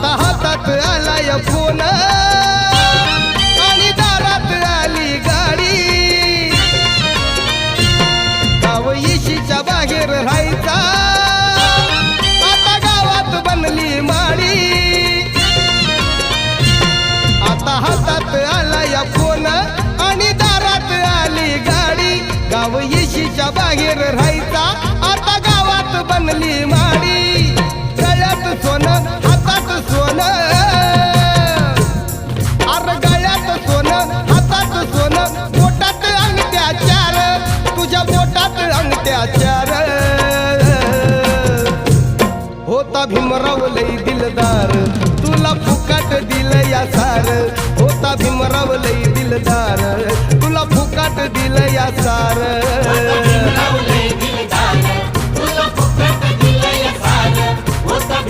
आता हातात आलाय फोन आणि दारात आली गाडी गाव इशीच्या बाहेर राहायचा आता गावात बनली माडी आता हातात आलाय फोन आणि दारात आली गाडी गाव इशीच्या बाहेर राहायचा आता गावात बनली माडी गळ्यात सोनं हातात सोनं अरे गळ्यात सोनं हातात सोनं बोटात अंगठ्या चार तुझ्या बोटात अंगठ्या चार होता भीमराव लई दिलदार तुला फुकाट दिलं या सार होता भीमराव लई दिलदार तुला फुकाट दिलं या सार